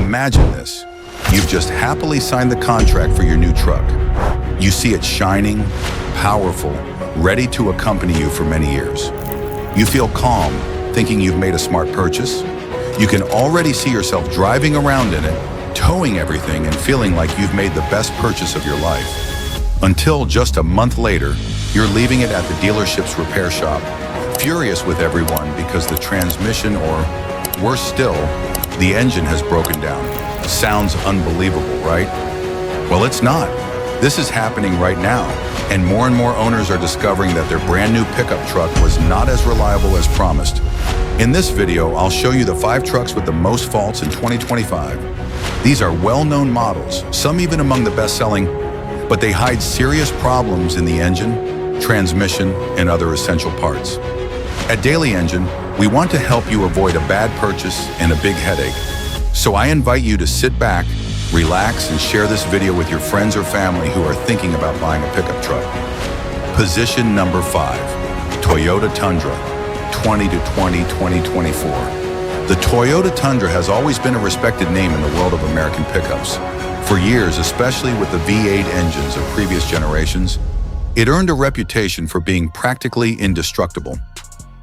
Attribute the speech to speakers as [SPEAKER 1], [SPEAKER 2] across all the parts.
[SPEAKER 1] Imagine this. You've just happily signed the contract for your new truck. You see it shining, powerful, ready to accompany you for many years. You feel calm, thinking you've made a smart purchase. You can already see yourself driving around in it, towing everything and feeling like you've made the best purchase of your life. Until just a month later, you're leaving it at the dealership's repair shop, furious with everyone because the transmission, or worse still, the engine has broken down. Sounds unbelievable, right? Well, it's not. This is happening right now, and more owners are discovering that their brand new pickup truck was not as reliable as promised. In this video, I'll show you the 5 trucks with the most faults in 2025. These are well-known models, some even among the best-selling, but they hide serious problems in the engine, transmission, and other essential parts. At Daily Engine, we want to help you avoid a bad purchase and a big headache. So I invite you to sit back, relax, and share this video with your friends or family who are thinking about buying a pickup truck. Position number 5, Toyota Tundra, 2024. The Toyota Tundra has always been a respected name in the world of American pickups. For years, especially with the V8 engines of previous generations, it earned a reputation for being practically indestructible.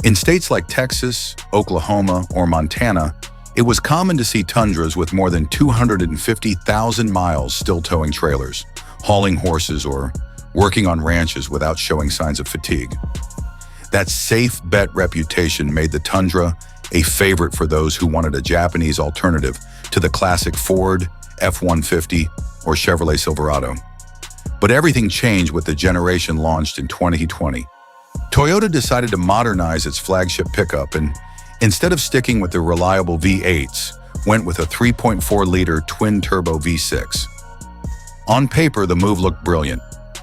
[SPEAKER 1] In states like Texas, Oklahoma, or Montana, it was common to see Tundras with more than 250,000 miles still towing trailers, hauling horses, or working on ranches without showing signs of fatigue. That safe bet reputation made the Tundra a favorite for those who wanted a Japanese alternative to the classic Ford, F-150, or Chevrolet Silverado. But everything changed with the generation launched in 2020. Toyota decided to modernize its flagship pickup and, instead of sticking with the reliable V8s, went with a 3.4-liter twin-turbo V6. On paper, the move looked brilliant.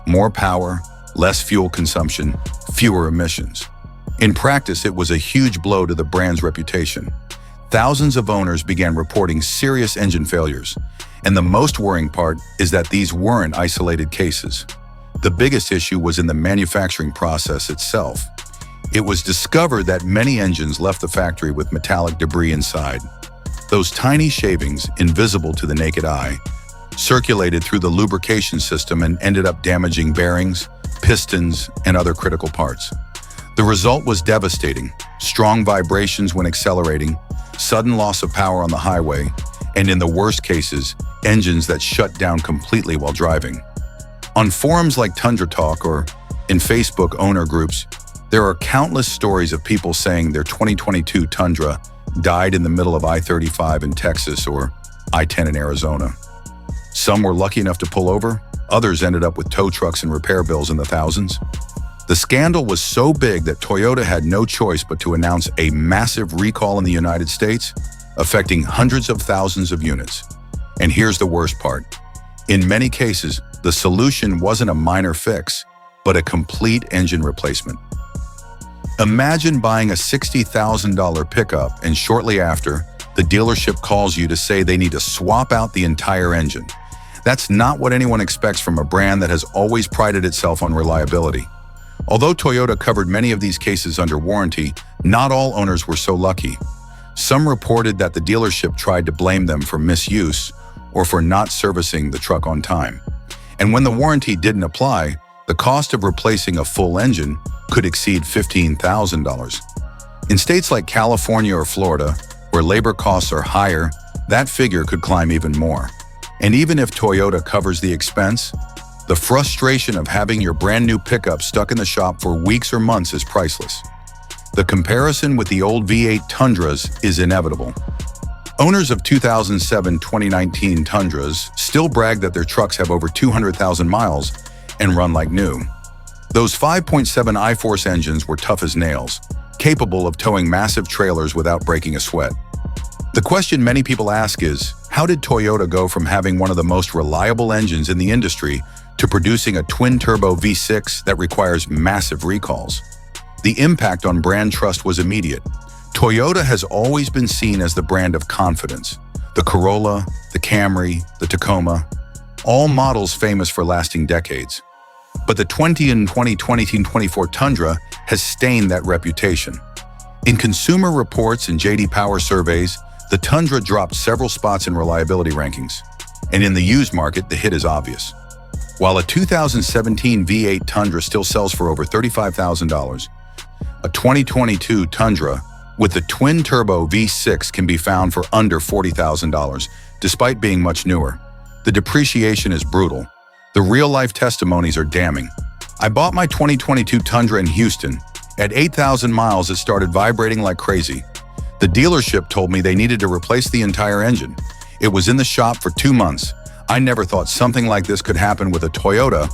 [SPEAKER 1] More power, less fuel consumption, fewer emissions. In practice, it was a huge blow to the brand's reputation. Thousands of owners began reporting serious engine failures, and the most worrying part is that these weren't isolated cases. The biggest issue was in the manufacturing process itself. It was discovered that many engines left the factory with metallic debris inside. Those tiny shavings, invisible to the naked eye, circulated through the lubrication system and ended up damaging bearings, pistons, and other critical parts. The result was devastating: strong vibrations when accelerating, sudden loss of power on the highway, and in the worst cases, engines that shut down completely while driving. On forums like Tundra Talk or in Facebook owner groups, there are countless stories of people saying their 2022 Tundra died in the middle of I-35 in Texas or I-10 in Arizona. Some were lucky enough to pull over, others ended up with tow trucks and repair bills in the thousands. The scandal was so big that Toyota had no choice but to announce a massive recall in the United States, affecting hundreds of thousands of units. And here's the worst part. In many cases, the solution wasn't a minor fix, but a complete engine replacement. Imagine buying a $60,000 pickup and shortly after, the dealership calls you to say they need to swap out the entire engine. That's not what anyone expects from a brand that has always prided itself on reliability. Although Toyota covered many of these cases under warranty, not all owners were so lucky. Some reported that the dealership tried to blame them for misuse or for not servicing the truck on time. And when the warranty didn't apply, the cost of replacing a full engine could exceed $15,000. In states like California or Florida, where labor costs are higher, that figure could climb even more. And even if Toyota covers the expense, the frustration of having your brand new pickup stuck in the shop for weeks or months is priceless. The comparison with the old V8 Tundras is inevitable. Owners of 2007-2019 Tundras still brag that their trucks have over 200,000 miles and run like new. Those 5.7 I-Force engines were tough as nails, capable of towing massive trailers without breaking a sweat. The question many people ask is, how did Toyota go from having one of the most reliable engines in the industry to producing a twin-turbo V6 that requires massive recalls? The impact on brand trust was immediate. Toyota has always been seen as the brand of confidence. The Corolla, the Camry, the Tacoma, all models famous for lasting decades. But the 2024 Tundra has stained that reputation. In Consumer Reports and J.D. Power surveys, The Tundra dropped several spots in reliability rankings, and in the used market, the hit is obvious. While a 2017 V8 Tundra still sells for over $35,000, a 2022 Tundra with the twin-turbo V6 can be found for under $40,000, despite being much newer. The depreciation is brutal. The real-life testimonies are damning. I bought my 2022 Tundra in Houston. At 8,000 miles, it started vibrating like crazy. The dealership told me they needed to replace the entire engine. It was in the shop for 2 months. I never thought something like this could happen with a Toyota,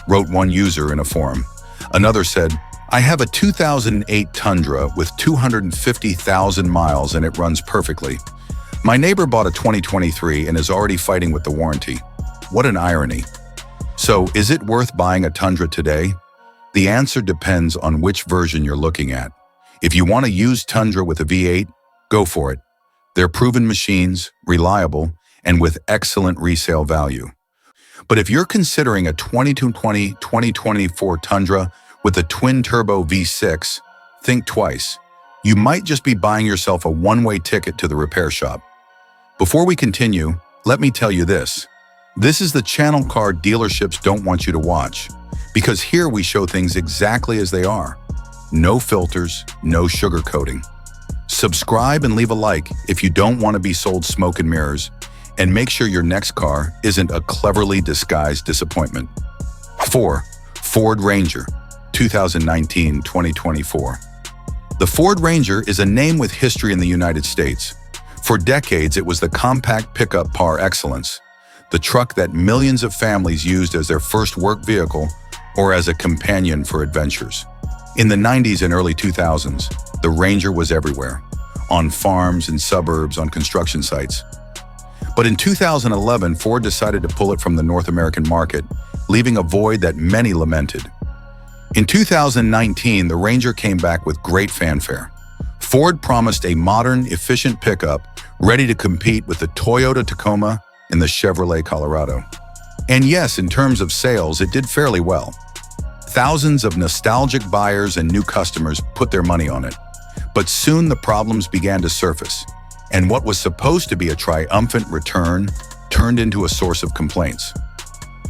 [SPEAKER 1] wrote one user in a forum. Another said, I have a 2008 Tundra with 250,000 miles and it runs perfectly. My neighbor bought a 2023 and is already fighting with the warranty. What an irony. So, is it worth buying a Tundra today? The answer depends on which version you're looking at. If you want a used Tundra with a V8, go for it. They're proven machines, reliable, and with excellent resale value. But if you're considering a 2024 Tundra with a twin-turbo V6, think twice. You might just be buying yourself a one-way ticket to the repair shop. Before we continue, let me tell you this. This is the channel car dealerships don't want you to watch, because here we show things exactly as they are. No filters, no sugarcoating. Subscribe and leave a like if you don't want to be sold smoke and mirrors, and make sure your next car isn't a cleverly disguised disappointment. 4. Ford Ranger, 2019-2024. The Ford Ranger is a name with history in the United States. For decades, it was the compact pickup par excellence, the truck that millions of families used as their first work vehicle or as a companion for adventures. In the 90s and early 2000s, the Ranger was everywhere, on farms and suburbs, on construction sites. But in 2011, Ford decided to pull it from the North American market, leaving a void that many lamented. In 2019, the Ranger came back with great fanfare. Ford promised a modern, efficient pickup ready to compete with the Toyota Tacoma and the Chevrolet Colorado. And yes, in terms of sales, it did fairly well. Thousands of nostalgic buyers and new customers put their money on it. But soon the problems began to surface, and what was supposed to be a triumphant return turned into a source of complaints.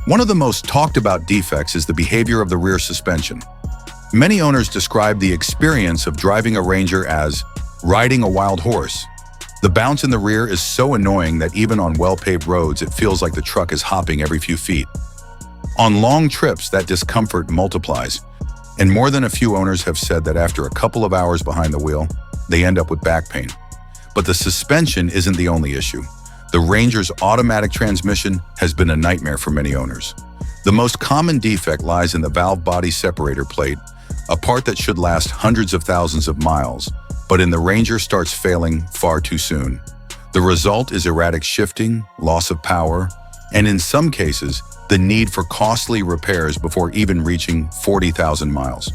[SPEAKER 1] One of the most talked about defects is the behavior of the rear suspension. Many owners describe the experience of driving a Ranger as riding a wild horse. The bounce in the rear is so annoying that even on well-paved roads, it feels like the truck is hopping every few feet. On long trips, that discomfort multiplies, and more than a few owners have said that after a couple of hours behind the wheel, they end up with back pain. But the suspension isn't the only issue. The Ranger's automatic transmission has been a nightmare for many owners. The most common defect lies in the valve body separator plate, a part that should last hundreds of thousands of miles, but in the Ranger starts failing far too soon. The result is erratic shifting, loss of power, and in some cases, the need for costly repairs before even reaching 40,000 miles.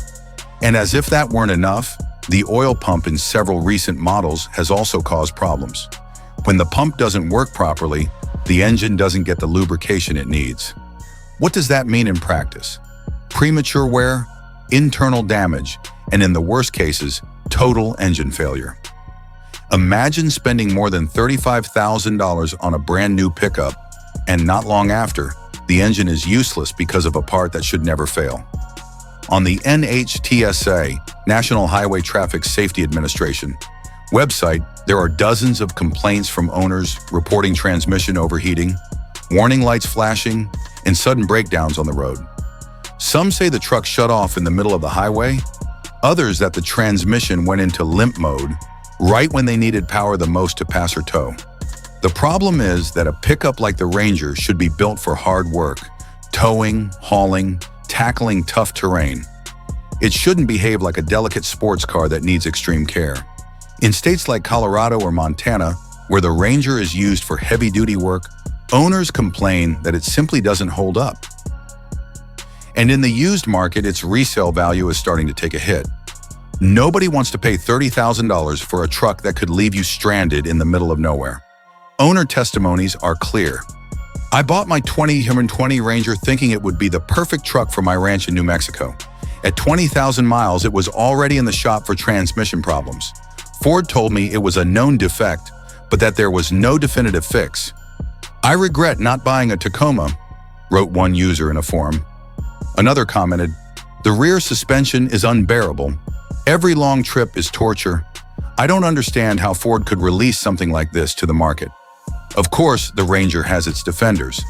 [SPEAKER 1] And as if that weren't enough, the oil pump in several recent models has also caused problems. When the pump doesn't work properly, the engine doesn't get the lubrication it needs. What does that mean in practice? Premature wear, internal damage, and in the worst cases, total engine failure. Imagine spending more than $35,000 on a brand new pickup, and not long after, the engine is useless because of a part that should never fail. On the NHTSA, National Highway Traffic Safety Administration, website, there are dozens of complaints from owners reporting transmission overheating, warning lights flashing, and sudden breakdowns on the road. Some say the truck shut off in the middle of the highway, others that the transmission went into limp mode right when they needed power the most to pass or tow. The problem is that a pickup like the Ranger should be built for hard work, towing, hauling, tackling tough terrain. It shouldn't behave like a delicate sports car that needs extreme care. In states like Colorado or Montana, where the Ranger is used for heavy-duty work, owners complain that it simply doesn't hold up. And in the used market, its resale value is starting to take a hit. Nobody wants to pay $30,000 for a truck that could leave you stranded in the middle of nowhere. Owner testimonies are clear. I bought my 2020 Ranger thinking it would be the perfect truck for my ranch in New Mexico. At 20,000 miles, it was already in the shop for transmission problems. Ford told me it was a known defect, but that there was no definitive fix. "I regret not buying a Tacoma," wrote one user in a forum. Another commented, "The rear suspension is unbearable. Every long trip is torture. I don't understand how Ford could release something like this to the market." Of course, the Ranger has its defenders.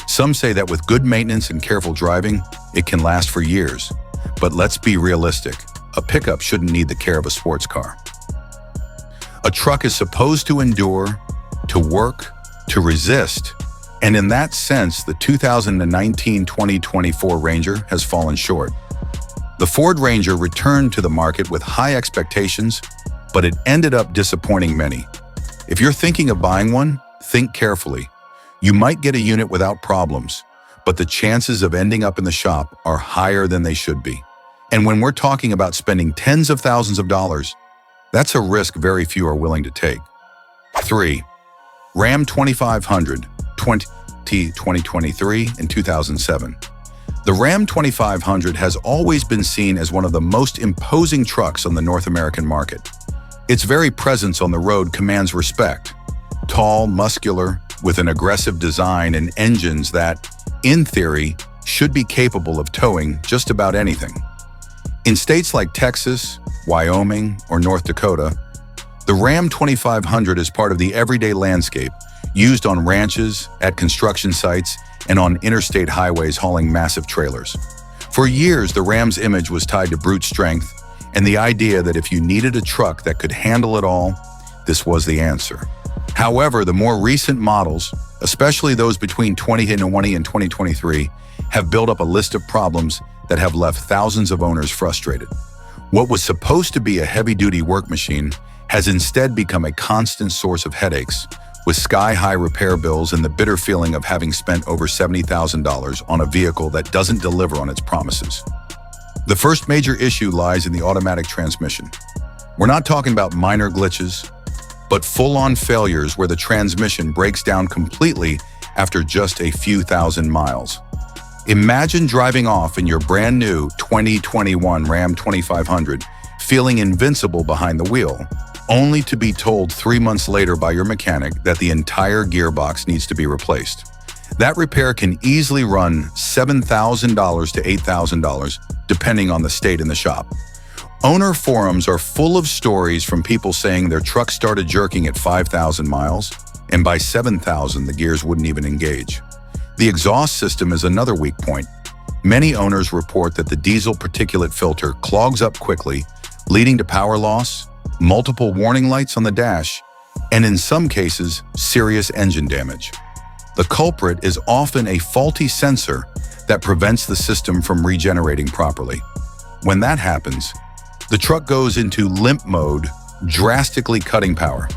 [SPEAKER 1] Some say that with good maintenance and careful driving, it can last for years. But let's be realistic. A pickup shouldn't need the care of a sports car. A truck is supposed to endure, to work, to resist, and in that sense, the 2019-2024 Ranger has fallen short. The Ford Ranger returned to the market with high expectations, but it ended up disappointing many. If you're thinking of buying one, think carefully. You might get a unit without problems, but the chances of ending up in the shop are higher than they should be. And when we're talking about spending tens of thousands of dollars, that's a risk very few are willing to take. 3. Ram 2500, 2023 and 2007. The Ram 2500 has always been seen as one of the most imposing trucks on the North American market. Its very presence on the road commands respect. Tall, muscular, with an aggressive design and engines that, in theory, should be capable of towing just about anything. In states like Texas, Wyoming, or North Dakota, the Ram 2500 is part of the everyday landscape, used on ranches, at construction sites, and on interstate highways hauling massive trailers. For years, the Ram's image was tied to brute strength and the idea that if you needed a truck that could handle it all, this was the answer. However, the more recent models, especially those between 2020 and 2023, have built up a list of problems that have left thousands of owners frustrated. What was supposed to be a heavy-duty work machine has instead become a constant source of headaches, with sky-high repair bills and the bitter feeling of having spent over $70,000 on a vehicle that doesn't deliver on its promises. The first major issue lies in the automatic transmission. We're not talking about minor glitches, but full-on failures where the transmission breaks down completely after just a few thousand miles. Imagine driving off in your brand new 2021 Ram 2500, feeling invincible behind the wheel, only to be told 3 months later by your mechanic that the entire gearbox needs to be replaced. That repair can easily run $7,000 to $8,000, depending on the state in the shop. Owner forums are full of stories from people saying their truck started jerking at 5,000 miles, and by 7,000 the gears wouldn't even engage. The exhaust system is another weak point. Many owners report that the diesel particulate filter clogs up quickly, leading to power loss, multiple warning lights on the dash, and in some cases, serious engine damage. The culprit is often a faulty sensor that prevents the system from regenerating properly. When that happens, the truck goes into limp mode, drastically cutting power.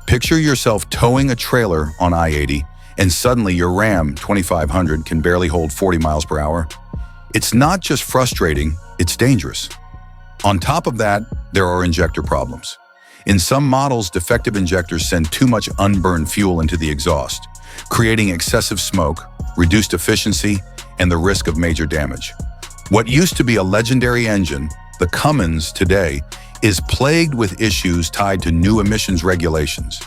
[SPEAKER 1] Picture yourself towing a trailer on I-80, and suddenly your Ram 2500 can barely hold 40 miles per hour. It's not just frustrating, it's dangerous. On top of that, there are injector problems. In some models, defective injectors send too much unburned fuel into the exhaust, creating excessive smoke, reduced efficiency, and the risk of major damage. What used to be a legendary engine, the Cummins today, is plagued with issues tied to new emissions regulations.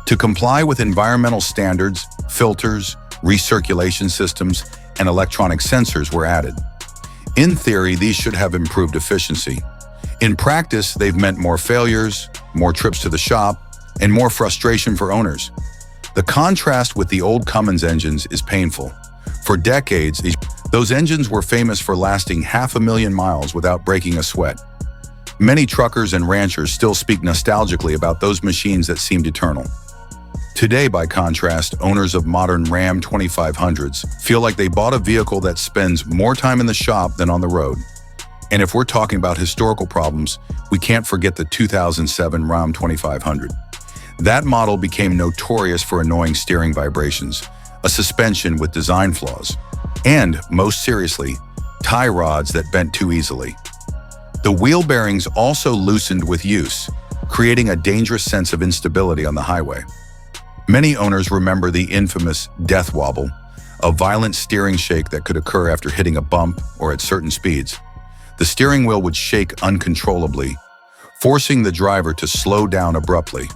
[SPEAKER 1] To comply with environmental standards, filters, recirculation systems, and electronic sensors were added. In theory, these should have improved efficiency. In practice, they've meant more failures, more trips to the shop, and more frustration for owners. The contrast with the old Cummins engines is painful. For decades, those engines were famous for lasting 500,000 miles without breaking a sweat. Many truckers and ranchers still speak nostalgically about those machines that seemed eternal. Today, by contrast, owners of modern Ram 2500s feel like they bought a vehicle that spends more time in the shop than on the road. And if we're talking about historical problems, we can't forget the 2007 Ram 2500. That model became notorious for annoying steering vibrations, a suspension with design flaws, and, most seriously, tie rods that bent too easily. The wheel bearings also loosened with use, creating a dangerous sense of instability on the highway. Many owners remember the infamous death wobble, a violent steering shake that could occur after hitting a bump or at certain speeds. The steering wheel would shake uncontrollably, forcing the driver to slow down abruptly.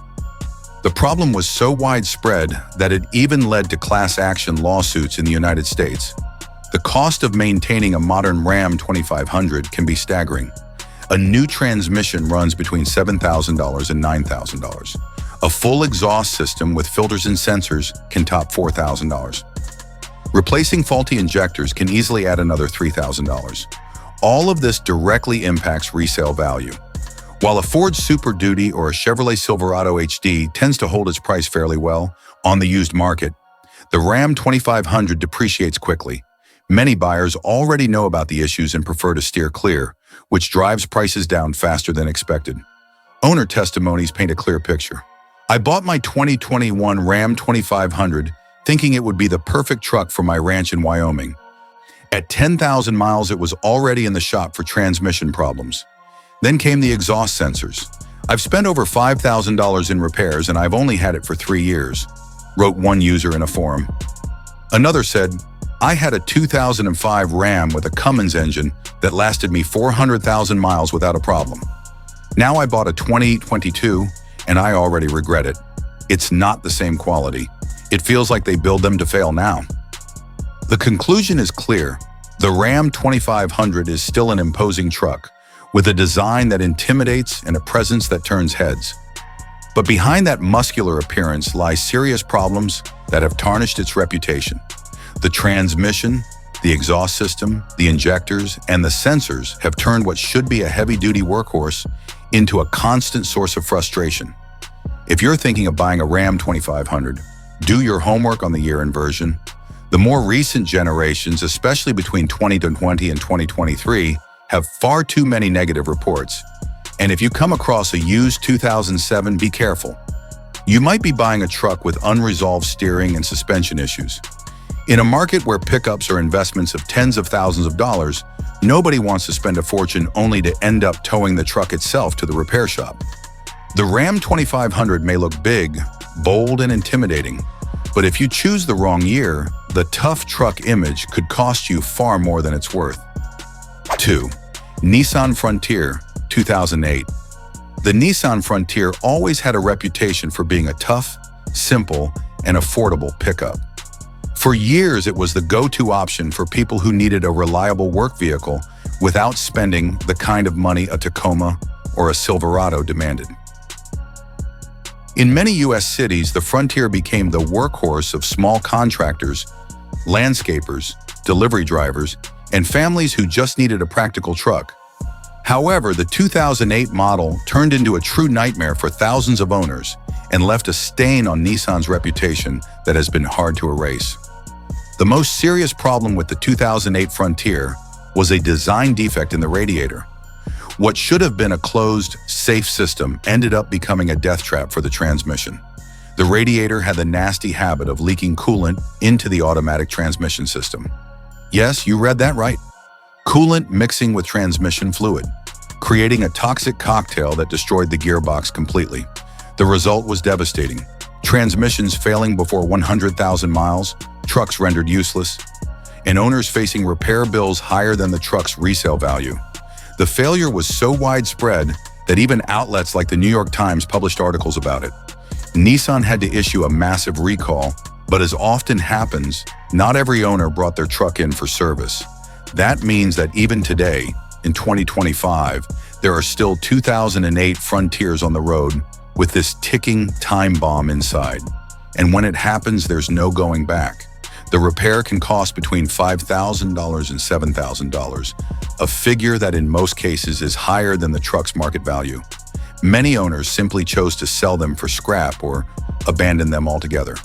[SPEAKER 1] The problem was so widespread that it even led to class action lawsuits in the United States. The cost of maintaining a modern Ram 2500 can be staggering. A new transmission runs between $7,000 and $9,000. A full exhaust system with filters and sensors can top $4,000. Replacing faulty injectors can easily add another $3,000. All of this directly impacts resale value. While a Ford Super Duty or a Chevrolet Silverado HD tends to hold its price fairly well on the used market, the Ram 2500 depreciates quickly. Many buyers already know about the issues and prefer to steer clear, which drives prices down faster than expected. Owner testimonies paint a clear picture. I bought my 2021 Ram 2500 thinking it would be the perfect truck for my ranch in Wyoming. At 10,000 miles, it was already in the shop for transmission problems. Then came the exhaust sensors. I've spent over $5,000 in repairs and I've only had it for 3 years, wrote one user in a forum. Another said, I had a 2005 Ram with a Cummins engine that lasted me 400,000 miles without a problem. Now I bought a 2022 and I already regret it. It's not the same quality. It feels like they build them to fail now. The conclusion is clear. The Ram 2500 is still an imposing truck, with a design that intimidates and a presence that turns heads. But behind that muscular appearance lie serious problems that have tarnished its reputation. The transmission, the exhaust system, the injectors, and the sensors have turned what should be a heavy-duty workhorse into a constant source of frustration. If you're thinking of buying a Ram 2500, do your homework on the year-end version. The more recent generations, especially between 2020 and 2023, have far too many negative reports. And if you come across a used 2007, be careful. You might be buying a truck with unresolved steering and suspension issues. In a market where pickups are investments of tens of thousands of dollars, nobody wants to spend a fortune only to end up towing the truck itself to the repair shop. The Ram 2500 may look big, bold, and intimidating, but if you choose the wrong year, the tough truck image could cost you far more than it's worth. 2. Nissan Frontier, 2008. The Nissan Frontier always had a reputation for being a tough, simple, and affordable pickup. For years, it was the go-to option for people who needed a reliable work vehicle without spending the kind of money a Tacoma or a Silverado demanded. In many U.S. cities, the Frontier became the workhorse of small contractors, landscapers, delivery drivers, and families who just needed a practical truck. However, the 2008 model turned into a true nightmare for thousands of owners and left a stain on Nissan's reputation that has been hard to erase. The most serious problem with the 2008 Frontier was a design defect in the radiator. What should have been a closed, safe system ended up becoming a death trap for the transmission. The radiator had the nasty habit of leaking coolant into the automatic transmission system. Yes, you read that right. Coolant mixing with transmission fluid, creating a toxic cocktail that destroyed the gearbox completely. The result was devastating. Transmissions failing before 100,000 miles, trucks rendered useless, and owners facing repair bills higher than the truck's resale value. The failure was so widespread that even outlets like the New York Times published articles about it. Nissan had to issue a massive recall, but as often happens, not every owner brought their truck in for service. That means that even today, in 2025, there are still 2008 Frontiers on the road with this ticking time bomb inside. And when it happens, there's no going back. The repair can cost between $5,000 and $7,000, a figure that in most cases is higher than the truck's market value. Many owners simply chose to sell them for scrap or abandon them altogether.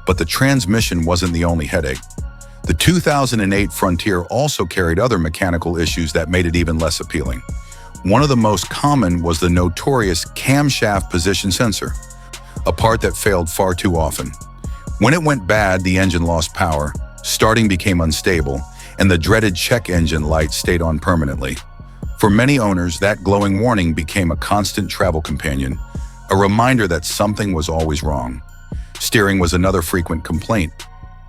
[SPEAKER 1] But the transmission wasn't the only headache. The 2008 Frontier also carried other mechanical issues that made it even less appealing. One of the most common was the notorious camshaft position sensor, a part that failed far too often. When it went bad, the engine lost power, starting became unstable, and the dreaded check engine light stayed on permanently. For many owners, that glowing warning became a constant travel companion, a reminder that something was always wrong. Steering was another frequent complaint.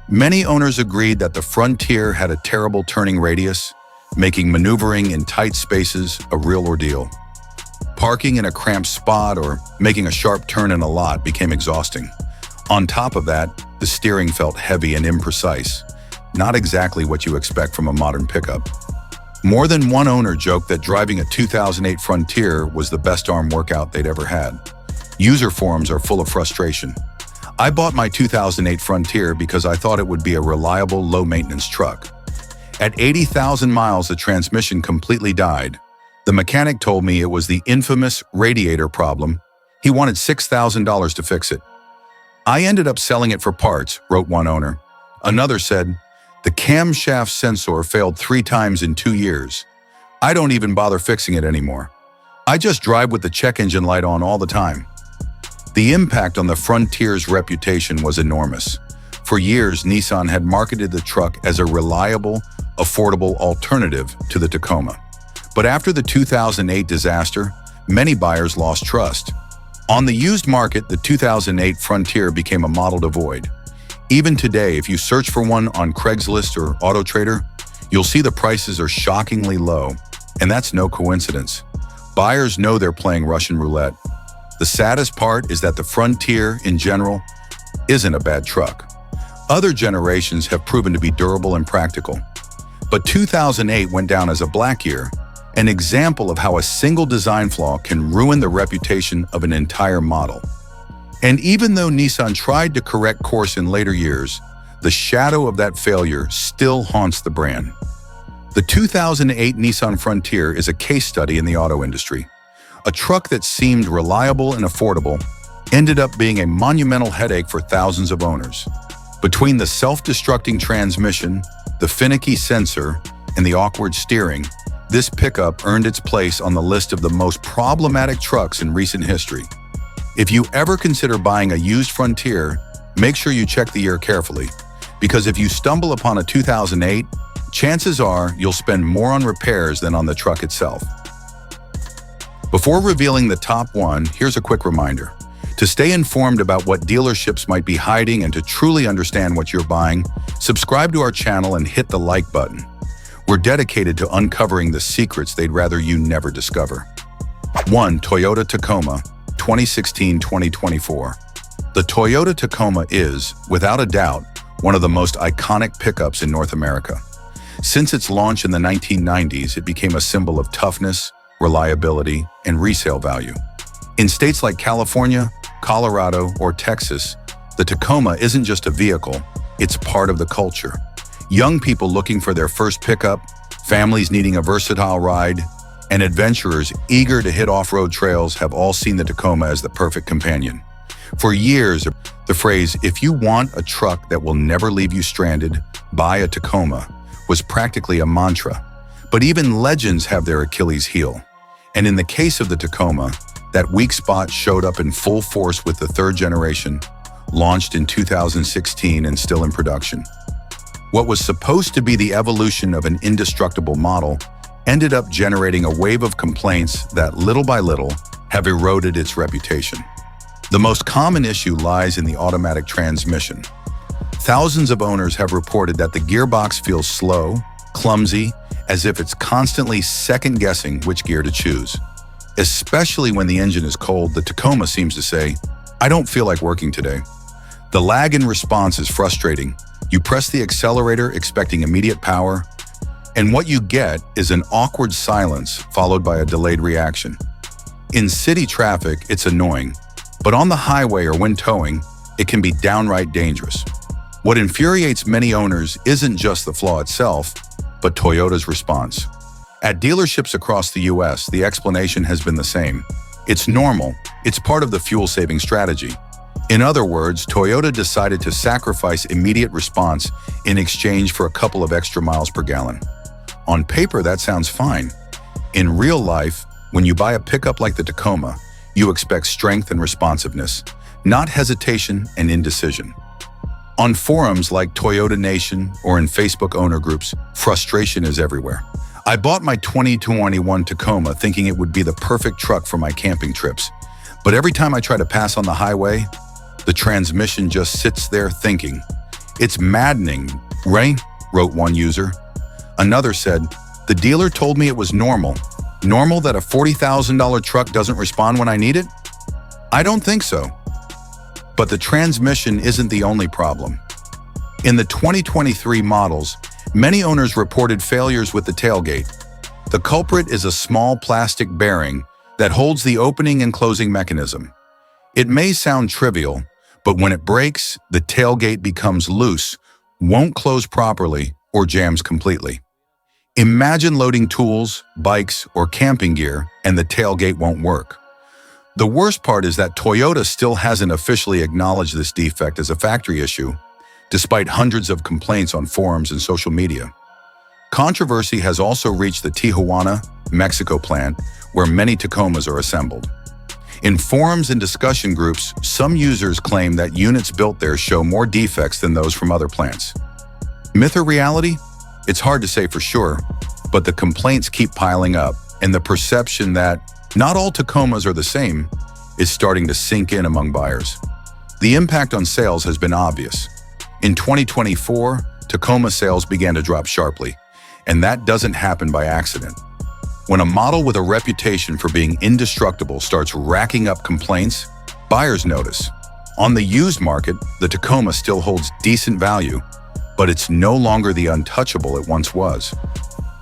[SPEAKER 1] Many owners agreed that the Frontier had a terrible turning radius, making maneuvering in tight spaces a real ordeal. Parking in a cramped spot or making a sharp turn in a lot became exhausting. On top of that, the steering felt heavy and imprecise, not exactly what you expect from a modern pickup. More than one owner joked that driving a 2008 Frontier was the best arm workout they'd ever had. User forums are full of frustration. I bought my 2008 Frontier because I thought it would be a reliable, low-maintenance truck. At 80,000 miles, the transmission completely died. The mechanic told me it was the infamous radiator problem. He wanted $6,000 to fix it. I ended up selling it for parts, wrote one owner. Another said, the camshaft sensor failed 3 times in 2 years. I don't even bother fixing it anymore. I just drive with the check engine light on all the time. The impact on the Frontier's reputation was enormous. For years, Nissan had marketed the truck as a reliable, affordable alternative to the Tacoma. But after the 2008 disaster, many buyers lost trust. On the used market, the 2008 Frontier became a model to avoid. Even today, if you search for one on Craigslist or AutoTrader, you'll see the prices are shockingly low, and that's no coincidence. Buyers know they're playing Russian roulette. The saddest part is that the Frontier, in general, isn't a bad truck. Other generations have proven to be durable and practical. But 2008 went down as a black year, an example of how a single design flaw can ruin the reputation of an entire model. And even though Nissan tried to correct course in later years, the shadow of that failure still haunts the brand. The 2008 Nissan Frontier is a case study in the auto industry. A truck that seemed reliable and affordable ended up being a monumental headache for thousands of owners. Between the self-destructing transmission, the finicky sensor, and the awkward steering, this pickup earned its place on the list of the most problematic trucks in recent history. If you ever consider buying a used Frontier, make sure you check the year carefully, because if you stumble upon a 2008, chances are you'll spend more on repairs than on the truck itself. Before revealing the top one, here's a quick reminder. To stay informed about what dealerships might be hiding and to truly understand what you're buying, subscribe to our channel and hit the like button. We're dedicated to uncovering the secrets they'd rather you never discover. 1. Toyota Tacoma, 2016-2024. The Toyota Tacoma is, without a doubt, one of the most iconic pickups in North America. Since its launch in the 1990s, it became a symbol of toughness, reliability, and resale value. In states like California, Colorado, or Texas, the Tacoma isn't just a vehicle, it's part of the culture. Young people looking for their first pickup, families needing a versatile ride, and adventurers eager to hit off-road trails have all seen the Tacoma as the perfect companion. For years, the phrase, "If you want a truck that will never leave you stranded, buy a Tacoma," was practically a mantra. But even legends have their Achilles heel. And in the case of the Tacoma, that weak spot showed up in full force with the third generation, launched in 2016 and still in production. What was supposed to be the evolution of an indestructible model ended up generating a wave of complaints that, little by little, have eroded its reputation. The most common issue lies in the automatic transmission. Thousands of owners have reported that the gearbox feels slow, clumsy, as if it's constantly second-guessing which gear to choose. Especially when the engine is cold, the Tacoma seems to say, "I don't feel like working today." The lag in response is frustrating. You press the accelerator expecting immediate power, and what you get is an awkward silence followed by a delayed reaction. In city traffic, it's annoying, but on the highway or when towing, it can be downright dangerous. What infuriates many owners isn't just the flaw itself, but Toyota's response. At dealerships across the US, the explanation has been the same. It's normal. It's part of the fuel-saving strategy. In other words, Toyota decided to sacrifice immediate response in exchange for a couple of extra miles per gallon. On paper, that sounds fine. In real life, when you buy a pickup like the Tacoma, you expect strength and responsiveness, not hesitation and indecision. On forums like Toyota Nation or in Facebook owner groups, frustration is everywhere. I bought my 2021 Tacoma thinking it would be the perfect truck for my camping trips. But every time I try to pass on the highway, the transmission just sits there thinking. "It's maddening, right?" wrote one user. Another said, "The dealer told me it was normal. Normal that a $40,000 truck doesn't respond when I need it? I don't think so. But the transmission isn't the only problem. In the 2023 models, many owners reported failures with the tailgate. The culprit is a small plastic bearing that holds the opening and closing mechanism. It may sound trivial, but when it breaks, the tailgate becomes loose, won't close properly, or jams completely. Imagine loading tools, bikes, or camping gear, and the tailgate won't work. The worst part is that Toyota still hasn't officially acknowledged this defect as a factory issue, despite hundreds of complaints on forums and social media. Controversy has also reached the Tijuana, Mexico plant, where many Tacomas are assembled. In forums and discussion groups, some users claim that units built there show more defects than those from other plants. Myth or reality? It's hard to say for sure, but the complaints keep piling up, and the perception that not all Tacomas are the same is starting to sink in among buyers. The impact on sales has been obvious. In 2024, Tacoma sales began to drop sharply, and that doesn't happen by accident. When a model with a reputation for being indestructible starts racking up complaints, buyers notice. On the used market, the Tacoma still holds decent value, but it's no longer the untouchable it once was.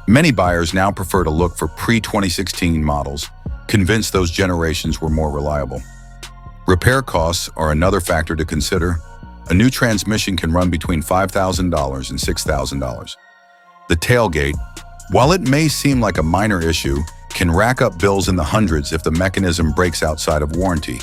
[SPEAKER 1] Many buyers now prefer to look for pre-2016 models, convinced those generations were more reliable. Repair costs are another factor to consider. A new transmission can run between $5,000 and $6,000. The tailgate, while it may seem like a minor issue, can rack up bills in the hundreds if the mechanism breaks outside of warranty.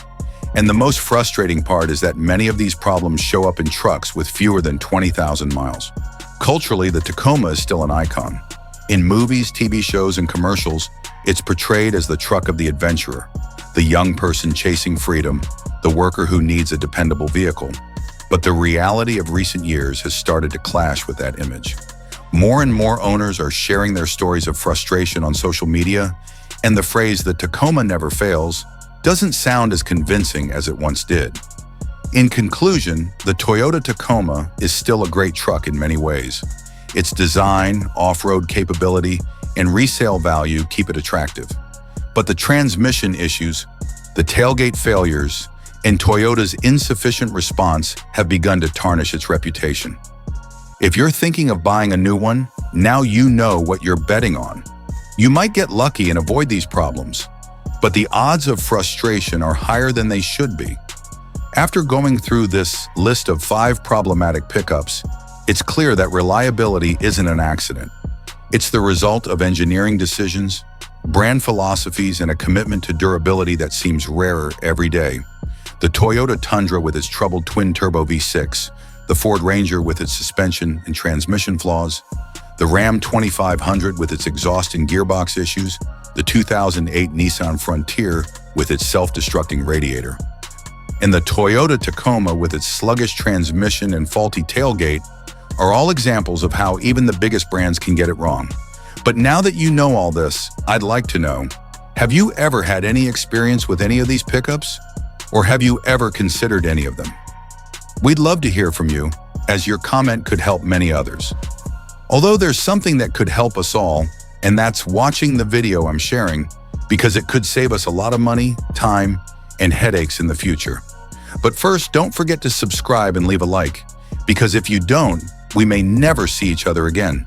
[SPEAKER 1] And the most frustrating part is that many of these problems show up in trucks with fewer than 20,000 miles. Culturally, the Tacoma is still an icon. In movies, TV shows, and commercials, it's portrayed as the truck of the adventurer, the young person chasing freedom, the worker who needs a dependable vehicle. But the reality of recent years has started to clash with that image. More and more owners are sharing their stories of frustration on social media, and the phrase "the Tacoma never fails" doesn't sound as convincing as it once did. In conclusion, the Toyota Tacoma is still a great truck in many ways. Its design, off-road capability, and resale value keep it attractive. But the transmission issues, the tailgate failures, and Toyota's insufficient response have begun to tarnish its reputation. If you're thinking of buying a new one, now you know what you're betting on. You might get lucky and avoid these problems, but the odds of frustration are higher than they should be. After going through this list of 5 problematic pickups, it's clear that reliability isn't an accident. It's the result of engineering decisions, brand philosophies, and a commitment to durability that seems rarer every day. The Toyota Tundra with its troubled twin-turbo V6, the Ford Ranger with its suspension and transmission flaws, the Ram 2500 with its exhaust and gearbox issues, the 2008 Nissan Frontier with its self-destructing radiator, and the Toyota Tacoma with its sluggish transmission and faulty tailgate are all examples of how even the biggest brands can get it wrong. But now that you know all this, I'd like to know, have you ever had any experience with any of these pickups? Or have you ever considered any of them? We'd love to hear from you, as your comment could help many others. Although there's something that could help us all, and that's watching the video I'm sharing, because it could save us a lot of money, time, and headaches in the future. But first, don't forget to subscribe and leave a like, because if you don't, we may never see each other again.